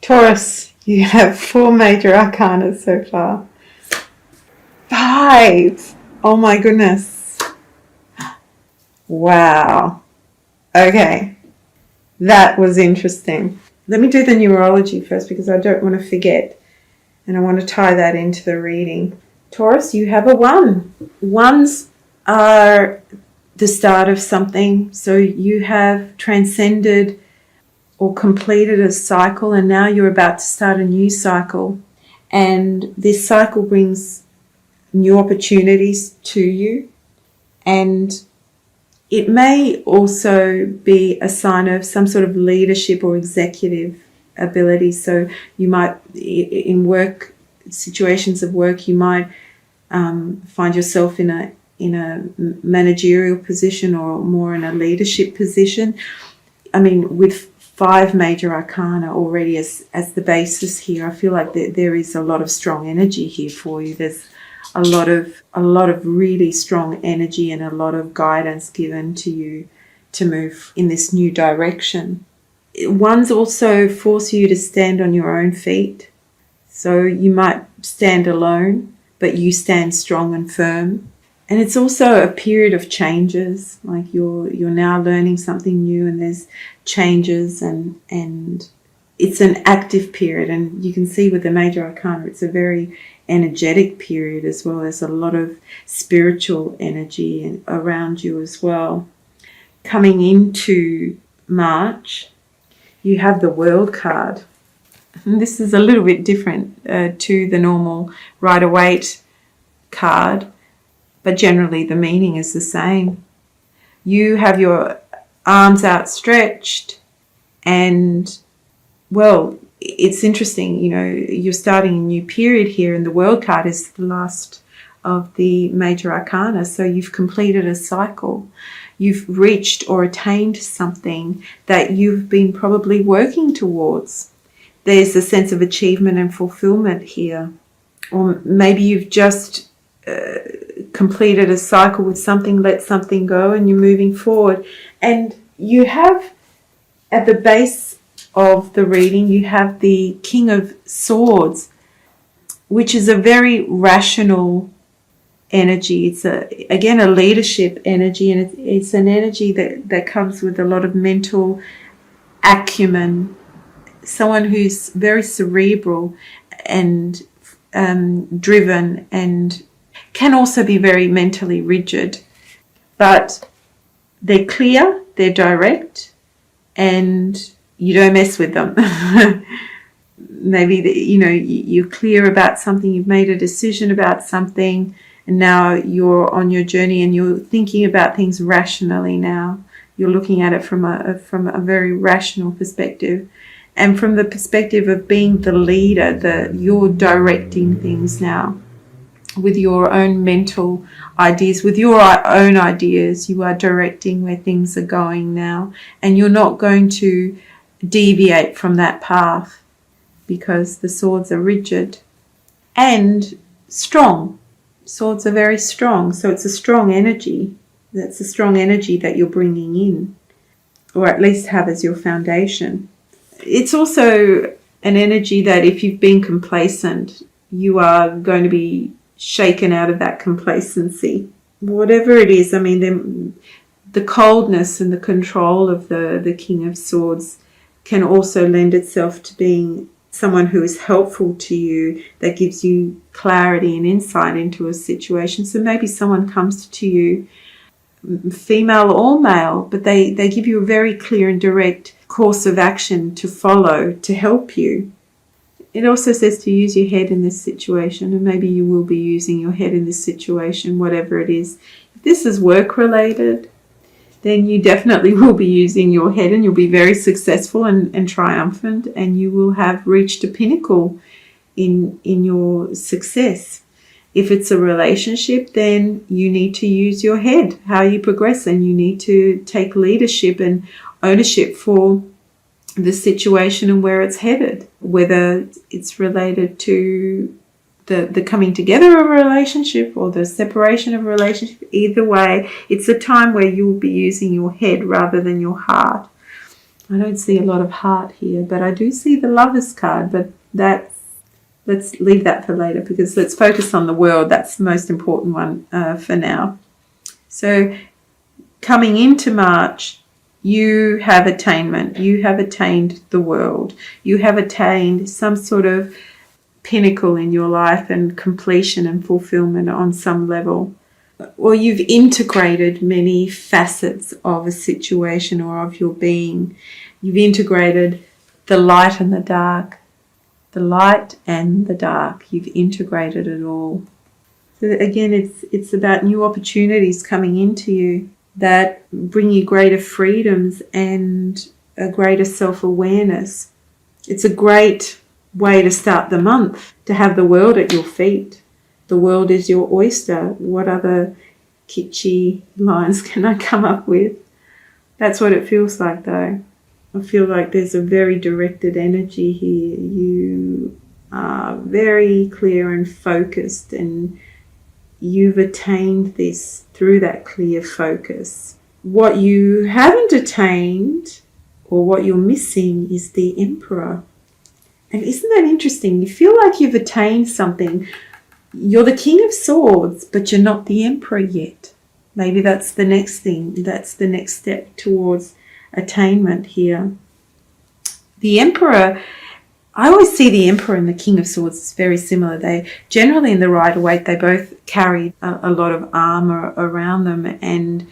Taurus, you have 4 major arcana so far. 5! Oh my goodness. Wow. Okay. That was interesting. Let me do the numerology first because I don't want to forget. And I want to tie that into the reading. Taurus, you have a 1. 1s are the start of something. So you have transcended or completed a cycle, and now you're about to start a new cycle. And this cycle brings new opportunities to you. And it may also be a sign of some sort of leadership or executive ability. So you might, in work, situations of work, you might find yourself in a managerial position or more in a leadership position. I mean, with 5 major arcana already as the basis here, I feel like there is a lot of strong energy here for you. There's a lot of really strong energy and a lot of guidance given to you to move in this new direction. Ones also force you to stand on your own feet. So you might stand alone, but you stand strong and firm. And it's also a period of changes, like you're now learning something new and there's changes and it's an active period. And you can see with the major arcana, it's a very energetic period as well. There's a lot of spiritual energy around you as well. Coming into March, you have the World card. And this is a little bit different to the normal Rider-Waite card, but generally the meaning is the same. You have your arms outstretched and, well, it's interesting, you're starting a new period here, and the World card is the last of the major arcana. So you've completed a cycle. You've reached or attained something that you've been probably working towards. There's a sense of achievement and fulfillment here. Or maybe you've just completed a cycle with something, let something go, and you're moving forward. And you have, at the base of the reading, you have the King of Swords, which is a very rational energy. It's again a leadership energy, and it's an energy that comes with a lot of mental acumen. Someone who's very cerebral and driven, and can also be very mentally rigid, but they're clear, they're direct, and you don't mess with them. Maybe you're clear about something, you've made a decision about something, and now you're on your journey and you're thinking about things rationally now. You're looking at it from a very rational perspective. And from the perspective of being the leader, you're directing things now with your own mental ideas, with your own ideas. You are directing where things are going now, and you're not going to deviate from that path because the swords are rigid and strong. Swords are very strong, so it's a strong energy. That's a strong energy that you're bringing in, or at least have as your foundation. It's also an energy that if you've been complacent, you are going to be shaken out of that complacency. Whatever it is, I mean, the coldness and the control of the King of Swords can also lend itself to being someone who is helpful to you, that gives you clarity and insight into a situation. So maybe someone comes to you, female or male, but they give you a very clear and direct course of action to follow to help you. It also says to use your head in this situation, and maybe you will be using your head in this situation, whatever it is. If this is work related, then you definitely will be using your head, and you'll be very successful and triumphant, and you will have reached a pinnacle in your success. If it's a relationship, then you need to use your head, how you progress, and you need to take leadership and ownership for the situation and where it's headed, whether it's related to the coming together of a relationship or the separation of a relationship. Either way, it's a time where you will be using your head rather than your heart. I don't see a lot of heart here, but I do see the Lovers card, but let's leave that for later, because let's focus on the World. That's the most important one for now. So coming into March, you have attainment. You have attained the World. You have attained some sort of pinnacle in your life and completion and fulfillment on some level. Or you've integrated many facets of a situation or of your being. You've integrated the light and the dark. The light and the dark. You've integrated it all. So again, it's about new opportunities coming into you that bring you greater freedoms and a greater self-awareness. It's a great way to start the month, to have the world at your feet. The world is your oyster. What other kitschy lines can I come up with? That's what it feels like, though. I feel like there's a very directed energy here. You are very clear and focused, and you've attained this through that clear focus. What you haven't attained, or what you're missing, is the Emperor. And isn't that interesting? You feel like you've attained something. You're the King of Swords, but you're not the Emperor yet. Maybe that's the next thing. That's the next step towards attainment here. The Emperor, I always see the Emperor and the King of Swords as very similar. They generally, in the Rider-Waite, they both carry a lot of armor around them, and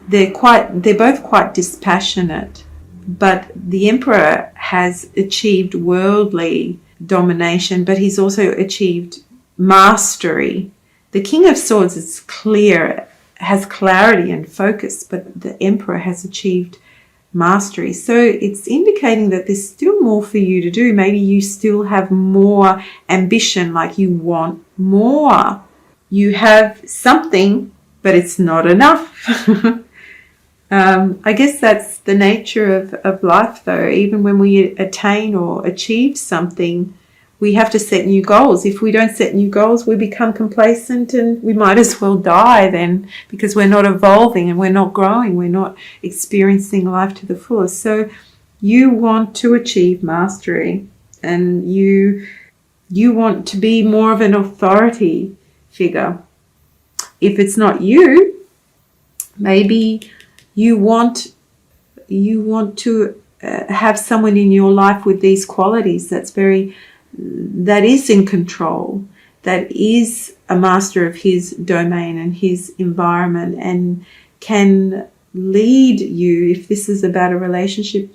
they're both quite dispassionate. But the Emperor has achieved worldly domination, but he's also achieved mastery. The King of Swords is clear, has clarity and focus, but the Emperor has achieved mastery. So it's indicating that there's still more for you to do. Maybe you still have more ambition, like you want more. You have something, but it's not enough. I guess that's the nature of life, though. Even when we attain or achieve something, we have to set new goals. If we don't set new goals, we become complacent, and we might as well die then, because we're not evolving and we're not growing. We're not experiencing life to the fullest. So you want to achieve mastery, and you want to be more of an authority figure. If it's not you, maybe you want to have someone in your life with these qualities that is in control, that is a master of his domain and his environment, and can lead you. If this is about a relationship,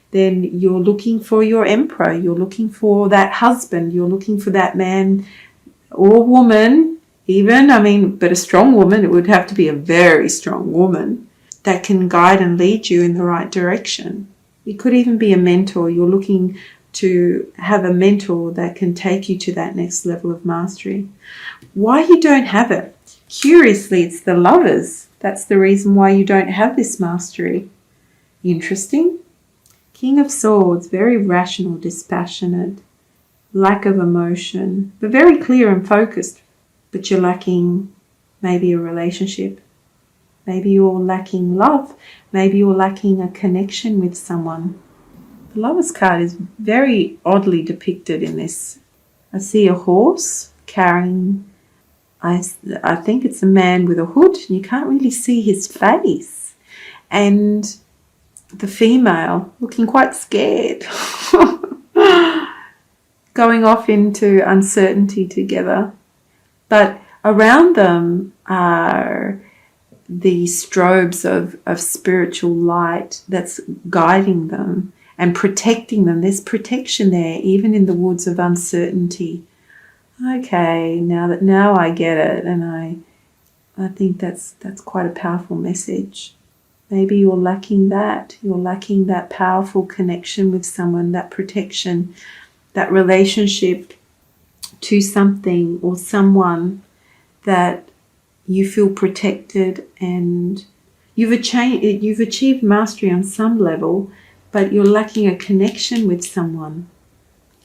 then you're looking for your Emperor, you're looking for that husband, you're looking for that man or woman even, but a strong woman. It would have to be a very strong woman that can guide and lead you in the right direction. It could even be a mentor. You're looking to have a mentor that can take you to that next level of mastery. Why you don't have it? Curiously, it's the Lovers. That's the reason why you don't have this mastery. Interesting. King of Swords, very rational, dispassionate, lack of emotion, but very clear and focused. But you're lacking maybe a relationship. Maybe you're lacking love. Maybe you're lacking a connection with someone. The Lover's card is very oddly depicted in this. I see a horse carrying, I think it's a man with a hood, and you can't really see his face. And the female looking quite scared, going off into uncertainty together. But around them are the strobes of spiritual light that's guiding them and protecting them. There's protection there, even in the woods of uncertainty. Okay, now I get it, and I think that's quite a powerful message. Maybe you're lacking that. You're lacking that powerful connection with someone, that protection, that relationship to something or someone that you feel protected, and you've achieved mastery on some level, but you're lacking a connection with someone.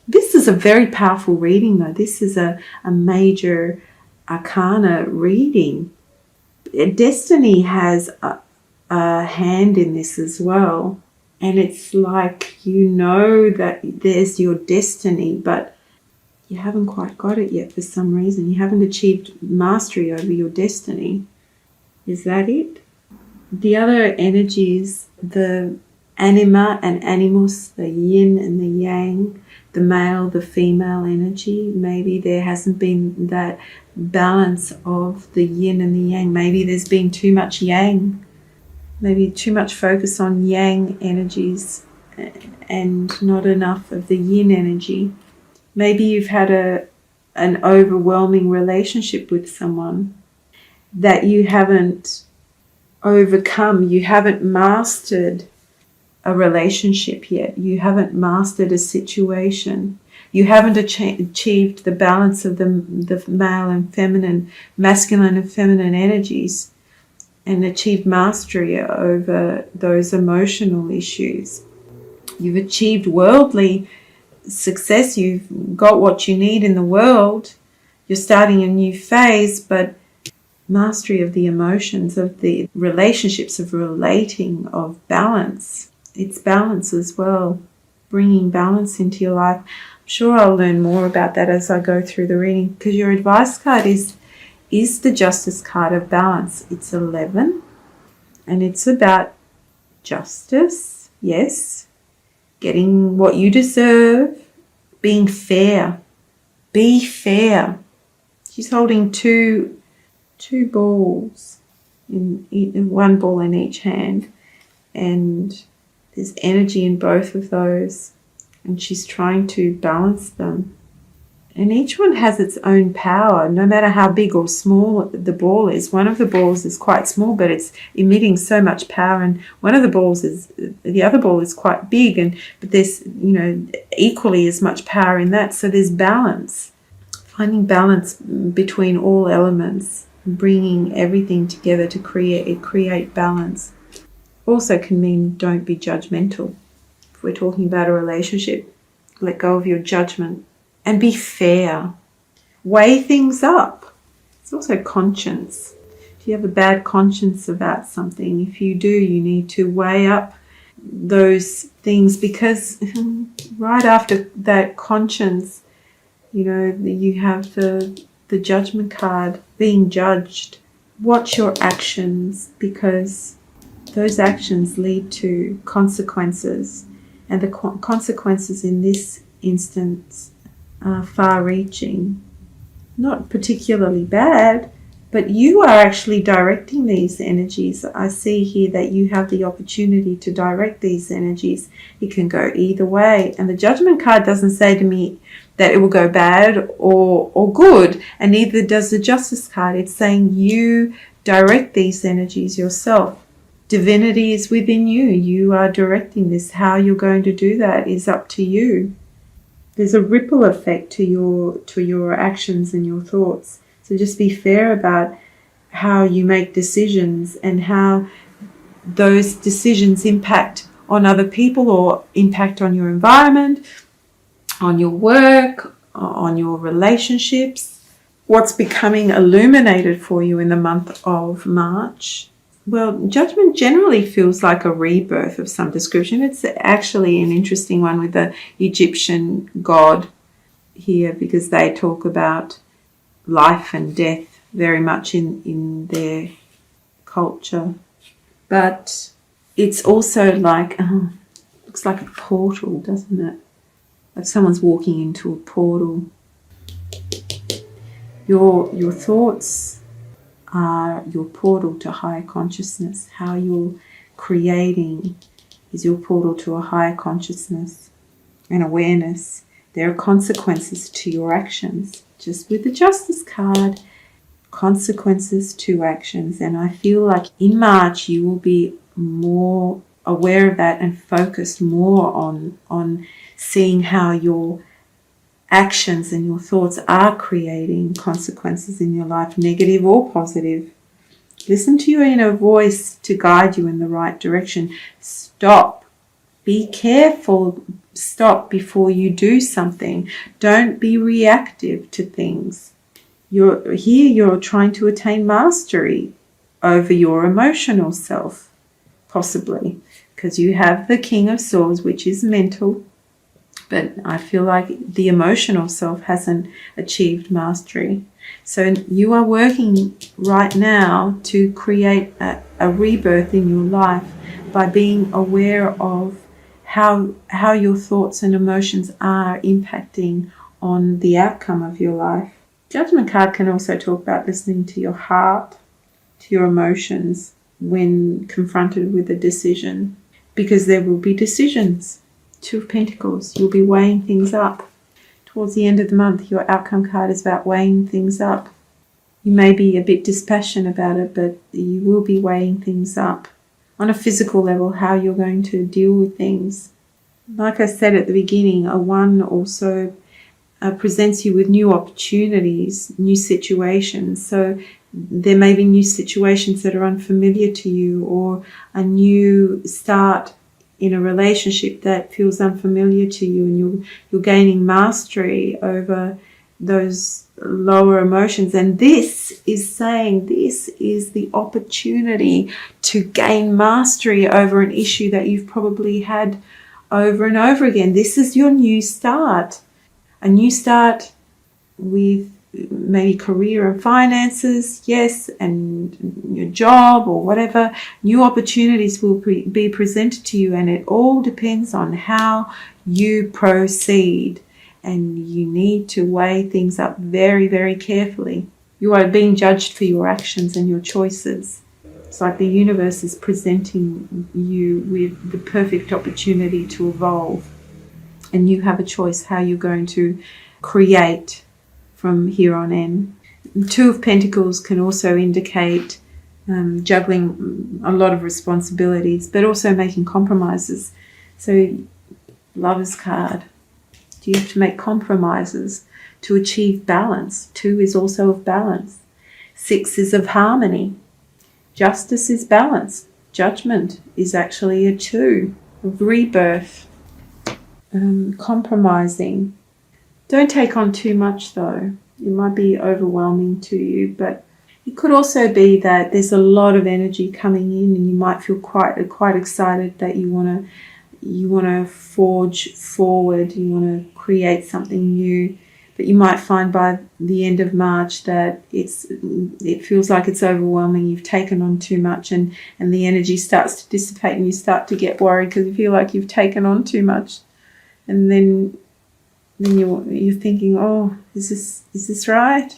This is a very powerful reading, though. This is a major arcana reading. Destiny has a hand in this as well. And it's like you know that there's your destiny, but you haven't quite got it yet for some reason. You haven't achieved mastery over your destiny. Is that it? The other energies, the anima and animus, the yin and the yang, the male, the female energy. Maybe there hasn't been that balance of the yin and the yang. Maybe there's been too much yang. Maybe too much focus on yang energies and not enough of the yin energy. Maybe you've had an overwhelming relationship with someone that you haven't overcome. You haven't mastered a relationship yet. You haven't mastered a situation. You haven't achieved the balance of the male and feminine, masculine and feminine energies, and achieved mastery over those emotional issues. You've achieved worldly success. You've got what you need in the world. You're starting a new phase, but mastery of the emotions, of the relationships, of relating, of balance. It's balance as well, bringing balance into your life. I'm sure I'll learn more about that as I go through the reading, because your advice card is the Justice card of balance. It's 11, and it's about justice, yes, getting what you deserve, being fair. Be fair. She's holding two balls, in one ball in each hand, and there's energy in both of those, and she's trying to balance them. And each one has its own power, no matter how big or small the ball is. One of the balls is quite small, but it's emitting so much power, and the other ball is quite big, but there's equally as much power in that. So there's balance, finding balance between all elements, bringing everything together to create balance. Also can mean don't be judgmental. If we're talking about a relationship, let go of your judgment and be fair. Weigh things up. It's also conscience. If you have a bad conscience about something, if you do, you need to weigh up those things, because right after that conscience, you have the judgment card, being judged. Watch your actions, because those actions lead to consequences, and the consequences in this instance are far-reaching. Not particularly bad, but you are actually directing these energies. I see here that you have the opportunity to direct these energies. It can go either way, and the judgment card doesn't say to me that it will go bad or good, and neither does the justice card. It's saying you direct these energies yourself. Divinity is within you. You are directing this. How you're going to do that is up to you. There's a ripple effect to your actions and your thoughts. So just be fair about how you make decisions and how those decisions impact on other people or impact on your environment, on your work, on your relationships. What's becoming illuminated for you in the month of March? Well, judgment generally feels like a rebirth of some description. It's actually an interesting one with the Egyptian god here, because they talk about life and death very much in their culture. But it's also like, looks like a portal, doesn't it? Like someone's walking into a portal. Your thoughts are your portal to higher consciousness. How you're creating is your portal to a higher consciousness and awareness. There are consequences to your actions. Just with the Justice card, consequences to actions. And I feel like in March you will be more aware of that and focused more on seeing how your actions and your thoughts are creating consequences in your life, negative or positive. Listen to your inner voice to guide you in the right direction. Stop. Be careful. Stop before you do something. Don't be reactive to things. You're trying to attain mastery over your emotional self, possibly. because you have the King of Swords, which is mental, but I feel like the emotional self hasn't achieved mastery. So you are working right now to create a rebirth in your life by being aware of how your thoughts and emotions are impacting on the outcome of your life. Judgment card can also talk about listening to your heart, to your emotions when confronted with a decision, because there will be decisions. Two of Pentacles, you'll be weighing things up. Towards the end of the month, your outcome card is about weighing things up. You may be a bit dispassionate about it, but you will be weighing things up. On a physical level, how you're going to deal with things. Like I said at the beginning, a 1 also presents you with new opportunities, new situations. So there may be new situations that are unfamiliar to you, or a new start in a relationship that feels unfamiliar to you, and you're gaining mastery over those lower emotions. And this is saying this is the opportunity to gain mastery over an issue that you've probably had over and over again. This is your new start. A new start with maybe career and finances, yes, and your job or whatever. New opportunities will be presented to you, and it all depends on how you proceed. And you need to weigh things up very, very carefully. You are being judged for your actions and your choices. It's like the universe is presenting you with the perfect opportunity to evolve. And you have a choice how you're going to create from here on in. 2 of Pentacles can also indicate juggling a lot of responsibilities, but also making compromises. So, Lover's card. Do you have to make compromises to achieve balance? 2 is also of balance. 6 is of harmony. Justice is balance. Judgment is actually a 2 of rebirth. Compromising. Don't take on too much though. It might be overwhelming to you, but it could also be that there's a lot of energy coming in, and you might feel quite excited that you want to forge forward, you want to create something new, but you might find by the end of March that it feels like it's overwhelming. You've taken on too much, and the energy starts to dissipate, and you start to get worried because you feel like you've taken on too much. And then you're thinking, oh, is this right?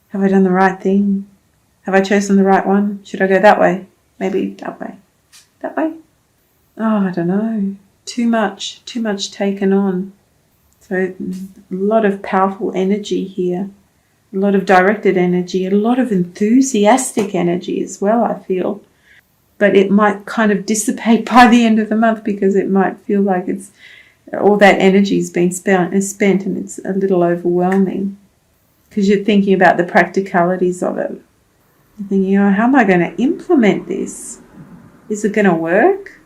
Have I done the right thing? Have I chosen the right one? Should I go that way? Maybe that way. That way? Oh, I don't know. Too much taken on. So a lot of powerful energy here. A lot of directed energy. A lot of enthusiastic energy as well, I feel. But it might kind of dissipate by the end of the month, because it might feel like it's all that energy has been spent, and it's a little overwhelming because you're thinking about the practicalities of it. You're thinking, how am I going to implement this? Is it going to work?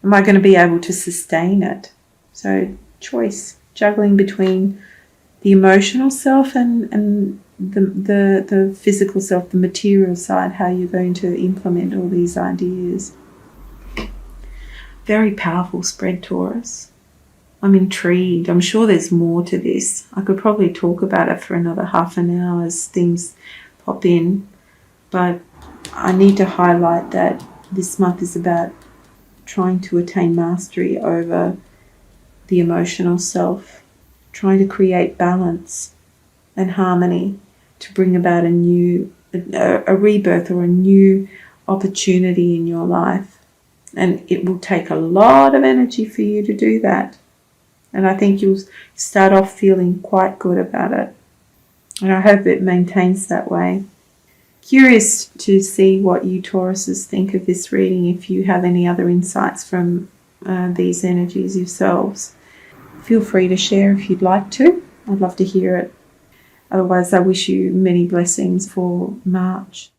Am I going to be able to sustain it? So choice, juggling between the emotional self and the physical self, the material side, how you're going to implement all these ideas. Very powerful spread, Taurus. I'm intrigued. I'm sure there's more to this. I could probably talk about it for another half an hour as things pop in. But I need to highlight that this month is about trying to attain mastery over the emotional self, trying to create balance and harmony to bring about a rebirth or a new opportunity in your life. And it will take a lot of energy for you to do that. And I think you'll start off feeling quite good about it. And I hope it maintains that way. Curious to see what you Tauruses think of this reading, if you have any other insights from these energies yourselves. Feel free to share if you'd like to. I'd love to hear it. Otherwise, I wish you many blessings for March.